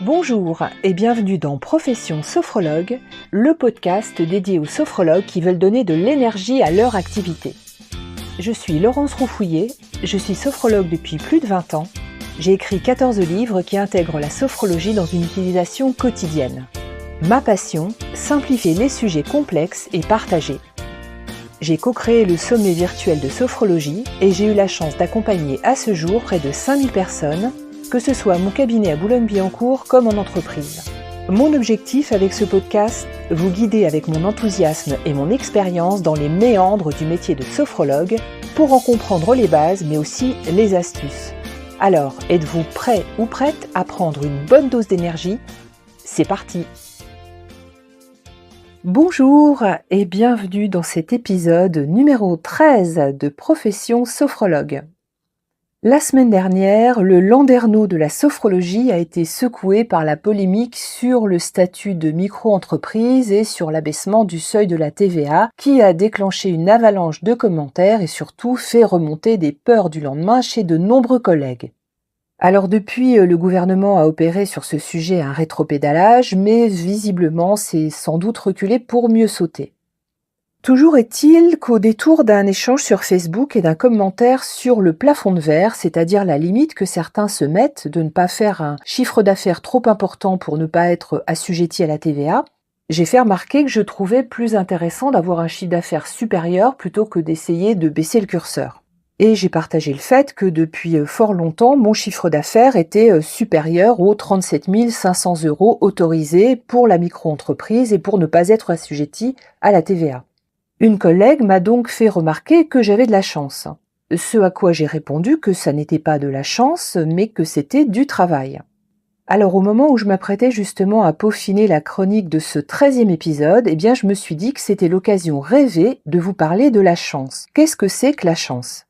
Bonjour et bienvenue dans Profession Sophrologue, le podcast dédié aux sophrologues qui veulent donner de l'énergie à leur activité. Je suis Laurence Roufouillet, je suis sophrologue depuis plus de 20 ans. J'ai écrit 14 livres qui intègrent la sophrologie dans une utilisation quotidienne. Ma passion, simplifier les sujets complexes et partagés. J'ai co-créé le sommet virtuel de sophrologie et j'ai eu la chance d'accompagner à ce jour près de 5000 personnes, que ce soit à mon cabinet à Boulogne-Billancourt comme en entreprise. Mon objectif avec ce podcast, vous guider avec mon enthousiasme et mon expérience dans les méandres du métier de sophrologue pour en comprendre les bases mais aussi les astuces. Alors, êtes-vous prêt ou prête à prendre une bonne dose d'énergie ? C'est parti ! Bonjour et bienvenue dans cet épisode numéro 13 de Profession Sophrologue. La semaine dernière, le landerneau de la sophrologie a été secoué par la polémique sur le statut de micro-entreprise et sur l'abaissement du seuil de la TVA qui a déclenché une avalanche de commentaires et surtout fait remonter des peurs du lendemain chez de nombreux collègues. Alors depuis, le gouvernement a opéré sur ce sujet un rétropédalage, mais visiblement c'est sans doute reculé pour mieux sauter. Toujours est-il qu'au détour d'un échange sur Facebook et d'un commentaire sur le plafond de verre, c'est-à-dire la limite que certains se mettent de ne pas faire un chiffre d'affaires trop important pour ne pas être assujetti à la TVA, j'ai fait remarquer que je trouvais plus intéressant d'avoir un chiffre d'affaires supérieur plutôt que d'essayer de baisser le curseur. Et j'ai partagé le fait que depuis fort longtemps, mon chiffre d'affaires était supérieur aux 37 500 € autorisés pour la micro-entreprise et pour ne pas être assujetti à la TVA. Une collègue m'a donc fait remarquer que j'avais de la chance. Ce à quoi j'ai répondu que ça n'était pas de la chance, mais que c'était du travail. Alors au moment où je m'apprêtais justement à peaufiner la chronique de ce 13e épisode, je me suis dit que c'était l'occasion rêvée de vous parler de la chance. Qu'est-ce que c'est que la chance ?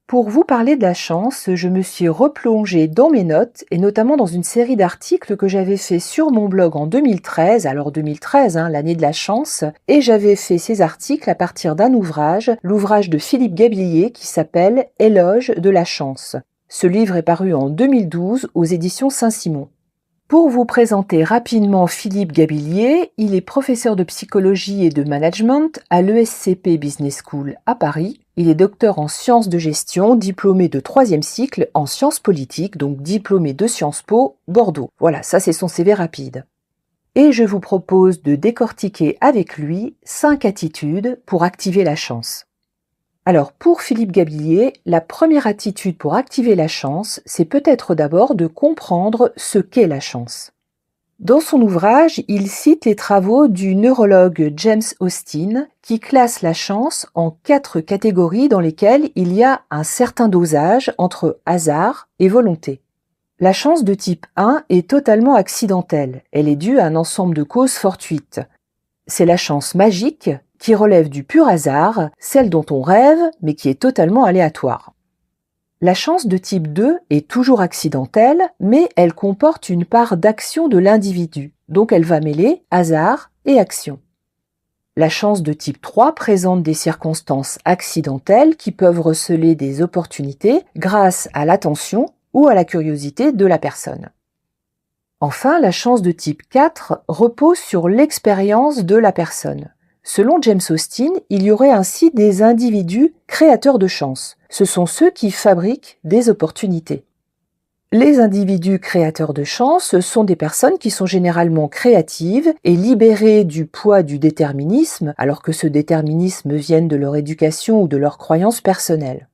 Pour vous parler de la chance, je me suis replongée dans mes notes et notamment dans une série d'articles que j'avais fait sur mon blog en 2013, alors 2013, l'année de la chance, et j'avais fait ces articles à partir d'un ouvrage, l'ouvrage de Philippe Gabillier qui s'appelle « Éloge de la chance ». Ce livre est paru en 2012 aux éditions Saint-Simon. Pour vous présenter rapidement Philippe Gabillier, il est professeur de psychologie et de management à l'ESCP Business School à Paris. Il est docteur en sciences de gestion, diplômé de 3e cycle en sciences politiques, donc diplômé de Sciences Po, Bordeaux. Voilà, ça c'est son CV rapide. Et je vous propose de décortiquer avec lui 5 attitudes pour activer la chance. Alors pour Philippe Gabillier, la première attitude pour activer la chance, c'est peut-être d'abord de comprendre ce qu'est la chance. Dans son ouvrage, il cite les travaux du neurologue James Austin qui classe la chance en 4 catégories dans lesquelles il y a un certain dosage entre hasard et volonté. La chance de type 1 est totalement accidentelle, elle est due à un ensemble de causes fortuites. C'est la chance magique qui relève du pur hasard, celle dont on rêve mais qui est totalement aléatoire. La chance de type 2 est toujours accidentelle, mais elle comporte une part d'action de l'individu, donc elle va mêler hasard et action. La chance de type 3 présente des circonstances accidentelles qui peuvent receler des opportunités grâce à l'attention ou à la curiosité de la personne. Enfin, la chance de type 4 repose sur l'expérience de la personne. Selon James Austin, il y aurait ainsi des individus créateurs de chance. Ce sont ceux qui fabriquent des opportunités. Les individus créateurs de chance sont des personnes qui sont généralement créatives et libérées du poids du déterminisme, alors que ce déterminisme vienne de leur éducation ou de leurs croyances personnelles.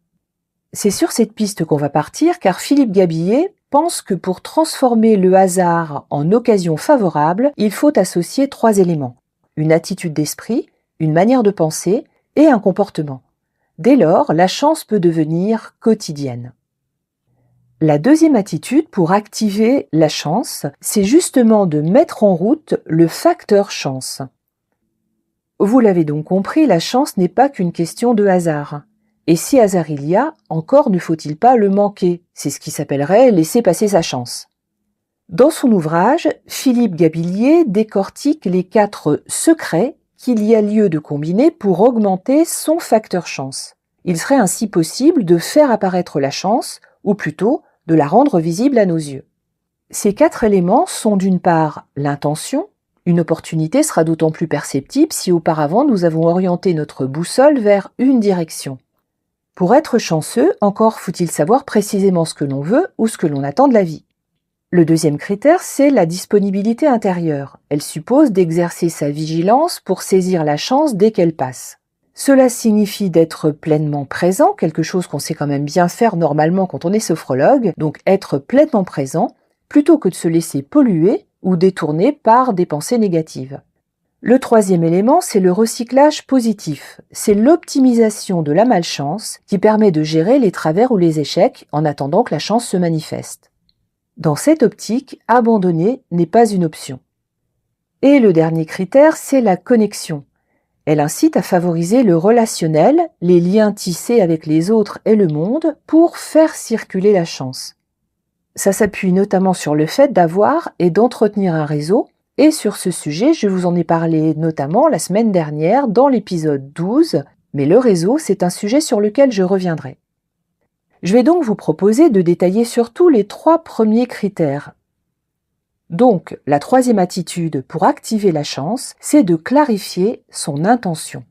C'est sur cette piste qu'on va partir car Philippe Gabillier pense que pour transformer le hasard en occasion favorable, il faut associer 3 éléments. Une attitude d'esprit, une manière de penser et un comportement. Dès lors, la chance peut devenir quotidienne. La deuxième attitude pour activer la chance, c'est justement de mettre en route le facteur chance. Vous l'avez donc compris, la chance n'est pas qu'une question de hasard. Et si hasard il y a, encore ne faut-il pas le manquer. C'est ce qui s'appellerait laisser passer sa chance. Dans son ouvrage, Philippe Gabillier décortique les 4 secrets qu'il y a lieu de combiner pour augmenter son facteur chance. Il serait ainsi possible de faire apparaître la chance, ou plutôt de la rendre visible à nos yeux. Ces 4 éléments sont d'une part l'intention. Une opportunité sera d'autant plus perceptible si auparavant nous avons orienté notre boussole vers une direction. Pour être chanceux, encore faut-il savoir précisément ce que l'on veut ou ce que l'on attend de la vie. Le deuxième critère, c'est la disponibilité intérieure. Elle suppose d'exercer sa vigilance pour saisir la chance dès qu'elle passe. Cela signifie d'être pleinement présent, quelque chose qu'on sait quand même bien faire normalement quand on est sophrologue, donc être pleinement présent, plutôt que de se laisser polluer ou détourner par des pensées négatives. Le troisième élément, c'est le recyclage positif. C'est l'optimisation de la malchance qui permet de gérer les travers ou les échecs en attendant que la chance se manifeste. Dans cette optique, abandonner n'est pas une option. Et le dernier critère, c'est la connexion. Elle incite à favoriser le relationnel, les liens tissés avec les autres et le monde pour faire circuler la chance. Ça s'appuie notamment sur le fait d'avoir et d'entretenir un réseau, et sur ce sujet, je vous en ai parlé notamment la semaine dernière dans l'épisode 12, mais le réseau, c'est un sujet sur lequel je reviendrai. Je vais donc vous proposer de détailler surtout les 3 premiers critères. Donc, la troisième attitude pour activer la chance, c'est de clarifier son intention.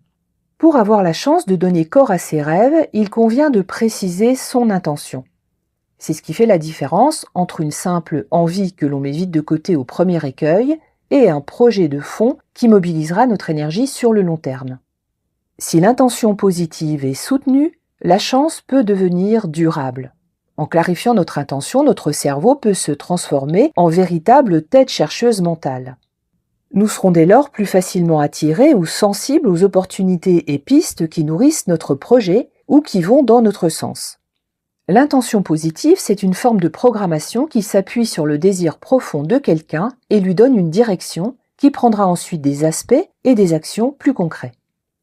Pour avoir la chance de donner corps à ses rêves, il convient de préciser son intention. C'est ce qui fait la différence entre une simple envie que l'on met vite de côté au premier écueil et un projet de fond qui mobilisera notre énergie sur le long terme. Si l'intention positive est soutenue, la chance peut devenir durable. En clarifiant notre intention, notre cerveau peut se transformer en véritable tête chercheuse mentale. Nous serons dès lors plus facilement attirés ou sensibles aux opportunités et pistes qui nourrissent notre projet ou qui vont dans notre sens. L'intention positive, c'est une forme de programmation qui s'appuie sur le désir profond de quelqu'un et lui donne une direction qui prendra ensuite des aspects et des actions plus concrets.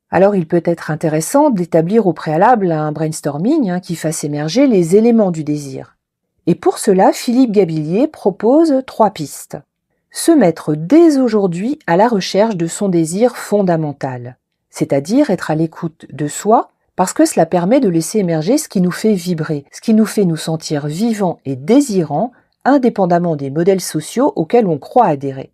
Alors il peut être intéressant d'établir au préalable un brainstorming qui fasse émerger les éléments du désir. Et pour cela, Philippe Gabillier propose 3 pistes. Se mettre dès aujourd'hui à la recherche de son désir fondamental, c'est-à-dire être à l'écoute de soi, parce que cela permet de laisser émerger ce qui nous fait vibrer, ce qui nous fait nous sentir vivants et désirants, indépendamment des modèles sociaux auxquels on croit adhérer.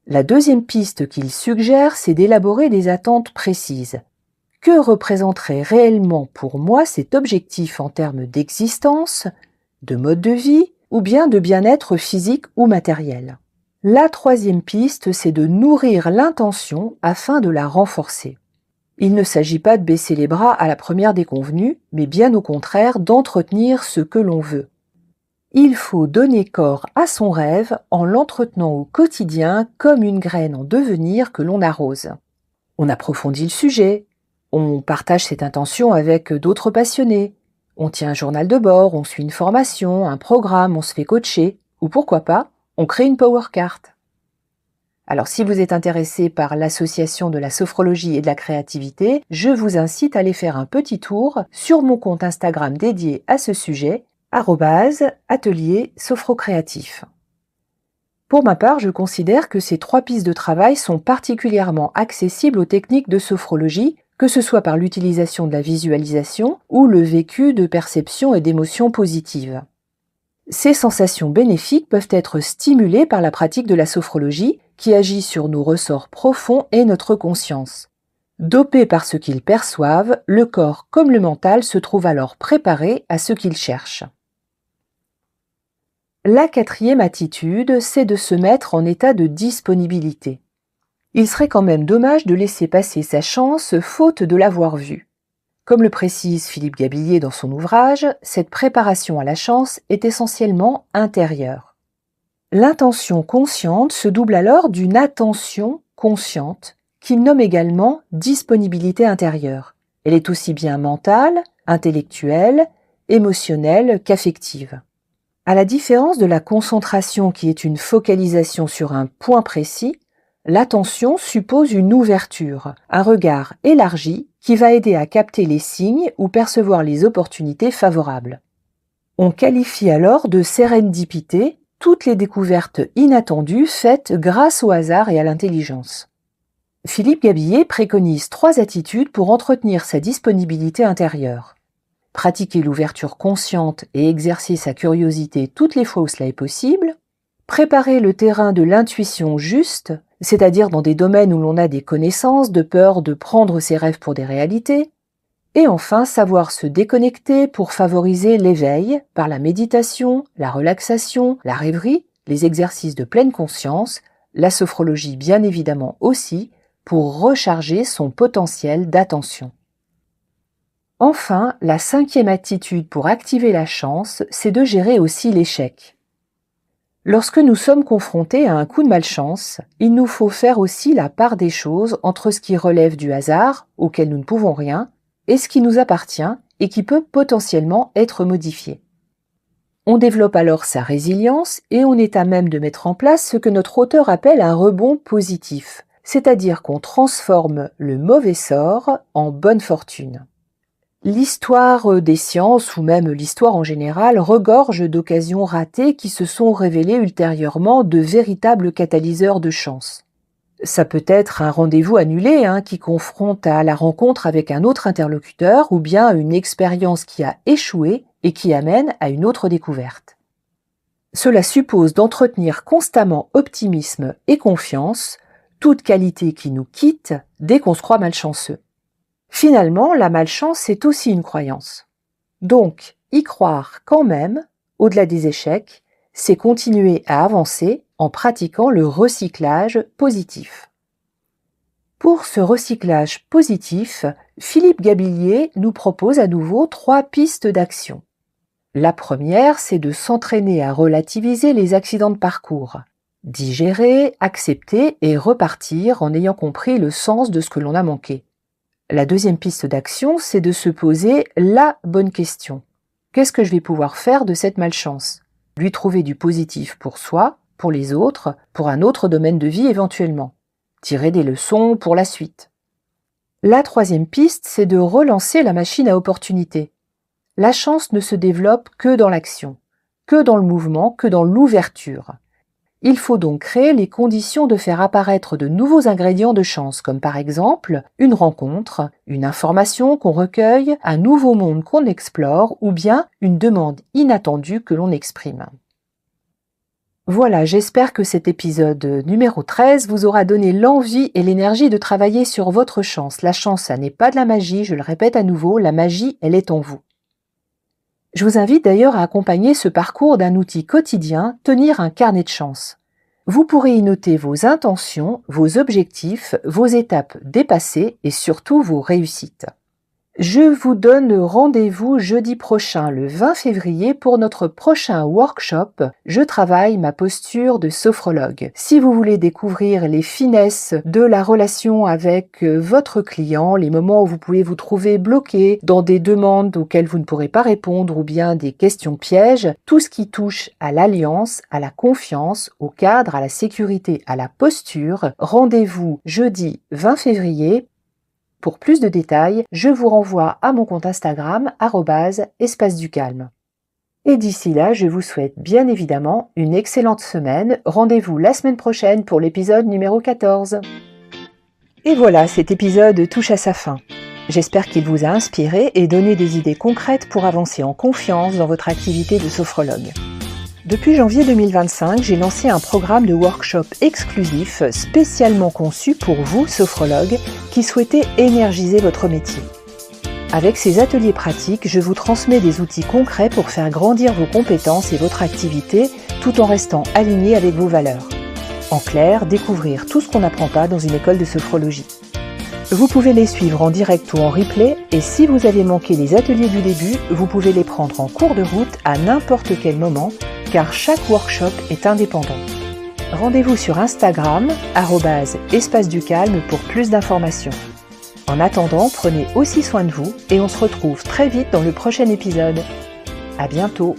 La deuxième piste qu'il suggère, c'est d'élaborer des attentes précises. Que représenterait réellement pour moi cet objectif en termes d'existence, de mode de vie ou bien de bien-être physique ou matériel? La troisième piste, c'est de nourrir l'intention afin de la renforcer. Il ne s'agit pas de baisser les bras à la première déconvenue, mais bien au contraire d'entretenir ce que l'on veut. Il faut donner corps à son rêve en l'entretenant au quotidien comme une graine en devenir que l'on arrose. On approfondit le sujet, on partage cette intention avec d'autres passionnés, on tient un journal de bord, on suit une formation, un programme, on se fait coacher, ou pourquoi pas, on crée une power card. Alors si vous êtes intéressé par l'association de la sophrologie et de la créativité, je vous incite à aller faire un petit tour sur mon compte Instagram dédié à ce sujet, @atelier sophrocréatif. Pour ma part, je considère que ces 3 pistes de travail sont particulièrement accessibles aux techniques de sophrologie, que ce soit par l'utilisation de la visualisation ou le vécu de perceptions et d'émotions positives. Ces sensations bénéfiques peuvent être stimulées par la pratique de la sophrologie qui agit sur nos ressorts profonds et notre conscience. Dopés par ce qu'ils perçoivent, le corps comme le mental se trouvent alors préparés à ce qu'ils cherchent. La 4e attitude, c'est de se mettre en état de disponibilité. Il serait quand même dommage de laisser passer sa chance faute de l'avoir vue. Comme le précise Philippe Gabillier dans son ouvrage, cette préparation à la chance est essentiellement intérieure. L'intention consciente se double alors d'une attention consciente qu'il nomme également disponibilité intérieure. Elle est aussi bien mentale, intellectuelle, émotionnelle qu'affective. À la différence de la concentration qui est une focalisation sur un point précis, l'attention suppose une ouverture, un regard élargi qui va aider à capter les signes ou percevoir les opportunités favorables. On qualifie alors de sérendipité toutes les découvertes inattendues faites grâce au hasard et à l'intelligence. Philippe Gabillier préconise 3 attitudes pour entretenir sa disponibilité intérieure. Pratiquer l'ouverture consciente et exercer sa curiosité toutes les fois où cela est possible, Préparer le terrain de l'intuition juste, c'est-à-dire dans des domaines où l'on a des connaissances, de peur de prendre ses rêves pour des réalités. Et enfin, savoir se déconnecter pour favoriser l'éveil par la méditation, la relaxation, la rêverie, les exercices de pleine conscience, la sophrologie bien évidemment aussi, pour recharger son potentiel d'attention. Enfin, la 5e attitude pour activer la chance, c'est de gérer aussi l'échec. Lorsque nous sommes confrontés à un coup de malchance, il nous faut faire aussi la part des choses entre ce qui relève du hasard, auquel nous ne pouvons rien, et ce qui nous appartient et qui peut potentiellement être modifié. On développe alors sa résilience et on est à même de mettre en place ce que notre auteur appelle un rebond positif, c'est-à-dire qu'on transforme le mauvais sort en bonne fortune. L'histoire des sciences, ou même l'histoire en général, regorge d'occasions ratées qui se sont révélées ultérieurement de véritables catalyseurs de chance. Ça peut être un rendez-vous annulé qui confronte à la rencontre avec un autre interlocuteur, ou bien une expérience qui a échoué et qui amène à une autre découverte. Cela suppose d'entretenir constamment optimisme et confiance, toute qualité qui nous quitte dès qu'on se croit malchanceux. Finalement, la malchance, c'est aussi une croyance. Donc, y croire quand même, au-delà des échecs, c'est continuer à avancer en pratiquant le recyclage positif. Pour ce recyclage positif, Philippe Gabillier nous propose à nouveau 3 pistes d'action. La première, c'est de s'entraîner à relativiser les accidents de parcours, digérer, accepter et repartir en ayant compris le sens de ce que l'on a manqué. La deuxième piste d'action, c'est de se poser la bonne question. Qu'est-ce que je vais pouvoir faire de cette malchance ? Lui trouver du positif pour soi, pour les autres, pour un autre domaine de vie éventuellement. Tirer des leçons pour la suite. La troisième piste, c'est de relancer la machine à opportunités. La chance ne se développe que dans l'action, que dans le mouvement, que dans l'ouverture. Il faut donc créer les conditions de faire apparaître de nouveaux ingrédients de chance, comme par exemple une rencontre, une information qu'on recueille, un nouveau monde qu'on explore ou bien une demande inattendue que l'on exprime. Voilà, j'espère que cet épisode numéro 13 vous aura donné l'envie et l'énergie de travailler sur votre chance. La chance, ça n'est pas de la magie, je le répète à nouveau, la magie, elle est en vous. Je vous invite d'ailleurs à accompagner ce parcours d'un outil quotidien, tenir un carnet de chance. Vous pourrez y noter vos intentions, vos objectifs, vos étapes dépassées et surtout vos réussites. Je vous donne rendez-vous jeudi prochain, le 20 février, pour notre prochain workshop « Je travaille ma posture de sophrologue ». Si vous voulez découvrir les finesses de la relation avec votre client, les moments où vous pouvez vous trouver bloqué dans des demandes auxquelles vous ne pourrez pas répondre ou bien des questions pièges, tout ce qui touche à l'alliance, à la confiance, au cadre, à la sécurité, à la posture, rendez-vous jeudi 20 février. Pour plus de détails, je vous renvoie à mon compte Instagram @espace du calme. Et d'ici là, je vous souhaite bien évidemment une excellente semaine. Rendez-vous la semaine prochaine pour l'épisode numéro 14. Et voilà, cet épisode touche à sa fin. J'espère qu'il vous a inspiré et donné des idées concrètes pour avancer en confiance dans votre activité de sophrologue. Depuis janvier 2025, j'ai lancé un programme de workshop exclusif spécialement conçu pour vous, sophrologues, qui souhaitez énergiser votre métier. Avec ces ateliers pratiques, je vous transmets des outils concrets pour faire grandir vos compétences et votre activité tout en restant aligné avec vos valeurs. En clair, découvrir tout ce qu'on n'apprend pas dans une école de sophrologie. Vous pouvez les suivre en direct ou en replay et si vous avez manqué les ateliers du début, vous pouvez les prendre en cours de route à n'importe quel moment car chaque workshop est indépendant. Rendez-vous sur Instagram @espace du calme pour plus d'informations. En attendant, prenez aussi soin de vous et on se retrouve très vite dans le prochain épisode. À bientôt.